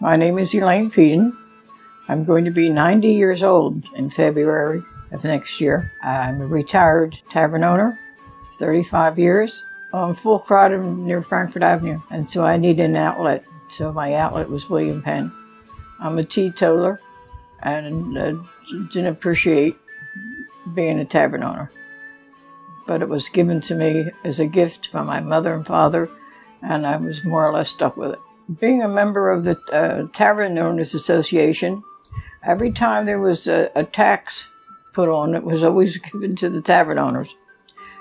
My name is Elaine Peden. I'm going to be 90 years old in February of next year. I'm a retired tavern owner for 35 years on Full Crowd near Frankfurt Avenue. And so I needed an outlet. So my outlet was William Penn. I'm a teetotaler and didn't appreciate being a tavern owner. But it was given to me as a gift from my mother and father, and I was more or less stuck with it. Being a member of the Tavern Owners Association, every time there was a tax put on, it was always given to the tavern owners.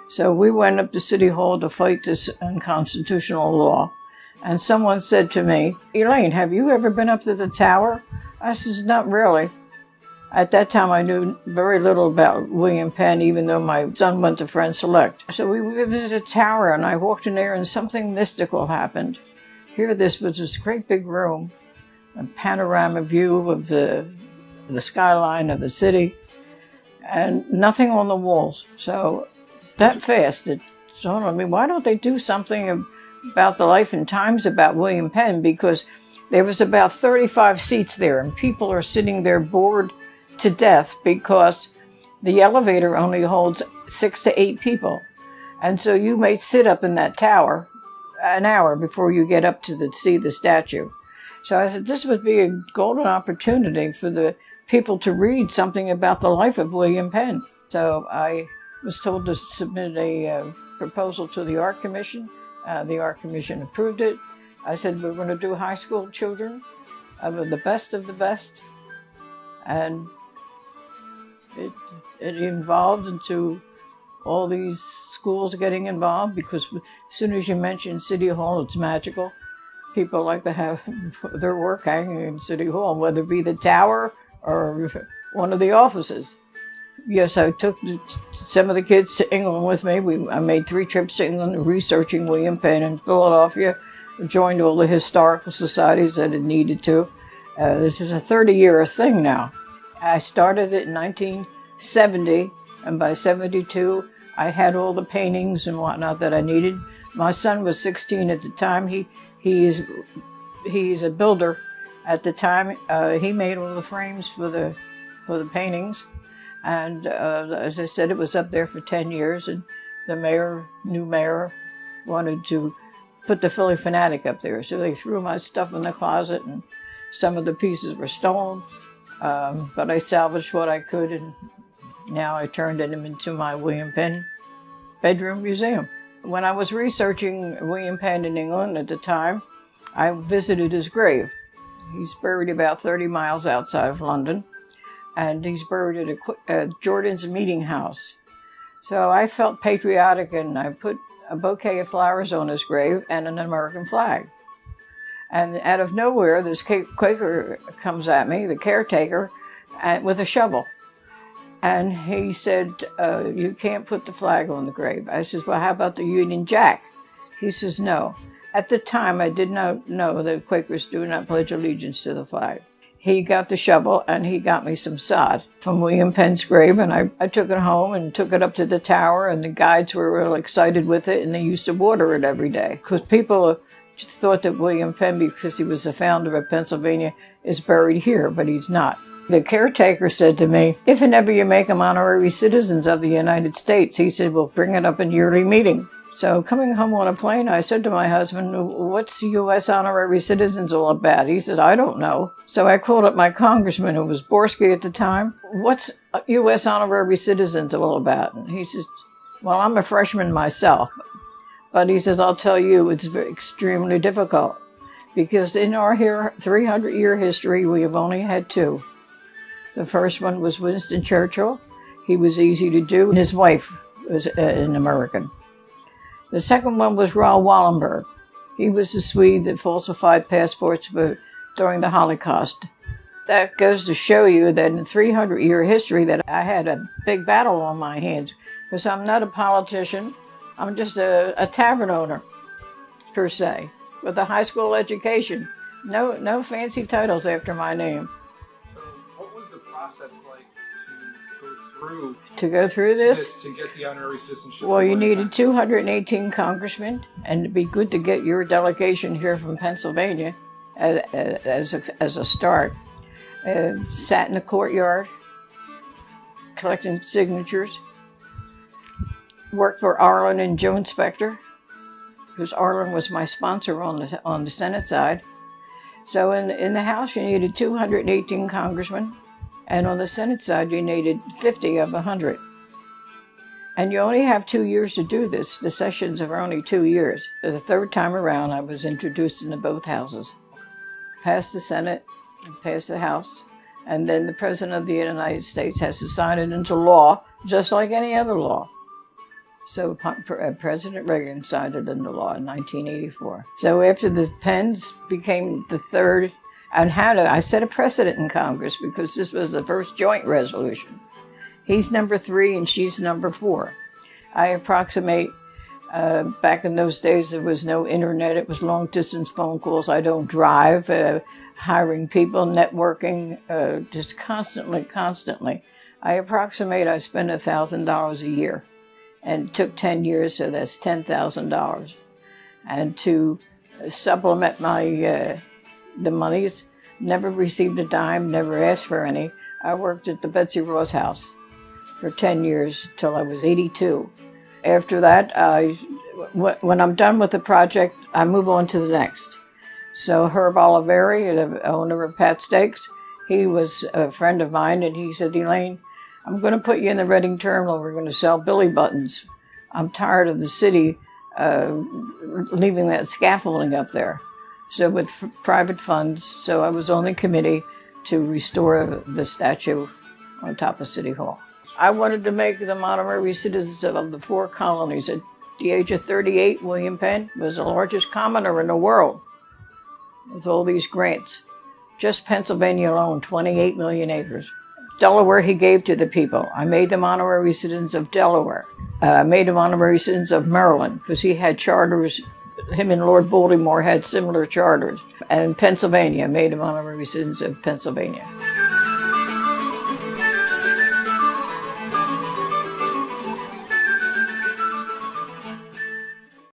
So we went up to City Hall to fight this unconstitutional law. And someone said to me, "Elaine, have you ever been up to the tower?" I said, "Not really." At that time, I knew very little about William Penn, even though my son went to Friends Select. So we visited the tower, and I walked in there, and something mystical happened. Here, this was this great big room, a panorama view of the skyline of the city, and nothing on the walls. So that fast, it dawned on me, why don't they do something about the life and times about William Penn? Because there was about 35 seats there, and people are sitting there bored to death because the elevator only holds 6 to 8 people. And so you may sit up in that tower an hour before you get up to see the statue. So I said this would be a golden opportunity for the people to read something about the life of William Penn. So I was told to submit a proposal to the Art Commission. The Art Commission approved it. I said we're going to do high school children of the best of the best. And it evolved into all these schools getting involved, because as soon as you mention City Hall, it's magical. People like to have their work hanging in City Hall, whether it be the tower or one of the offices. Yes, I took some of the kids to England with me. I made 3 trips to England researching William Penn in Philadelphia, joined all the historical societies that it needed to. This is a 30-year thing now. I started it in 1970, and by 72, I had all the paintings and whatnot that I needed. My son was 16 at the time. He's a builder at the time. He made all the frames for the paintings, and as I said, it was up there for 10 years. And the new mayor, wanted to put the Philly Fanatic up there, so they threw my stuff in the closet, and some of the pieces were stolen. But I salvaged what I could, and now I turned them into my William Penn bedroom museum. When I was researching William Penn in England at the time, I visited his grave. He's buried about 30 miles outside of London, and he's buried at Jordan's Meeting House. So I felt patriotic, and I put a bouquet of flowers on his grave and an American flag. And out of nowhere, this Quaker comes at me, the caretaker, with a shovel. And he said, "You can't put the flag on the grave." I says, "Well, how about the Union Jack?" He says, "No." At the time, I did not know that Quakers do not pledge allegiance to the flag. He got the shovel, and he got me some sod from William Penn's grave, and I took it home and took it up to the tower, and the guides were real excited with it, and they used to water it every day, because people thought that William Penn, because he was the founder of Pennsylvania, is buried here, but he's not. The caretaker said to me, "If and ever you make them honorary citizens of the United States," he said, "we'll bring it up in yearly meeting." So coming home on a plane, I said to my husband, "What's U.S. honorary citizens all about?" He said, "I don't know." So I called up my congressman, who was Borsky at the time. "What's U.S. honorary citizens all about?" And he says, "Well, I'm a freshman myself." But he says, "I'll tell you, it's extremely difficult, because in our 300-year history, we have only had 2. The first one was Winston Churchill. He was easy to do, and his wife was an American. The second one was Raoul Wallenberg. He was the Swede that falsified passports during the Holocaust. That goes to show you that in 300-year history that I had a big battle on my hands, because I'm not a politician. I'm just a tavern owner, per se, with a high school education. No fancy titles after my name. So what was the process like to to go through this? To get the honorary citizenship? Well, you needed 218 congressmen, and it'd be good to get your delegation here from Pennsylvania. as a start. Sat in the courtyard collecting signatures. Worked for Arlen and Joe Inspector, because Arlen was my sponsor on the Senate side. So in the House, you needed 218 congressmen, and on the Senate side, you needed 50 of 100. And you only have 2 years to do this. The sessions are only 2 years. The third time around, I was introduced into both houses. Passed the Senate, and passed the House, and then the President of the United States has to sign it into law, just like any other law. So President Reagan signed it into law in 1984. So after the Penns became the third, and I set a precedent in Congress because this was the first joint resolution. He's number 3 and she's number 4. I approximate, back in those days there was no internet, it was long distance phone calls. I don't drive, hiring people, networking, just constantly. I approximate I spend $1,000 a year. And it took 10 years, so that's $10,000. And to supplement my the monies, never received a dime, never asked for any. I worked at the Betsy Ross House for 10 years till I was 82. After that, when I'm done with the project, I move on to the next. So Herb Oliveri, the owner of Pat Steaks, he was a friend of mine, and he said, Elaine, I'm going to put you in the Reading Terminal. We're going to sell Billy Buttons. I'm tired of the city leaving that scaffolding up there. So with private funds, so I was on the committee to restore the statue on top of City Hall. I wanted to make them honorary citizens of the 4 colonies. At the age of 38, William Penn was the largest commoner in the world with all these grants. Just Pennsylvania alone, 28 million acres. Delaware he gave to the people. I made them honorary citizens of Delaware. I made them honorary citizens of Maryland because he had charters. Him and Lord Baltimore had similar charters. And Pennsylvania, made them honorary citizens of Pennsylvania.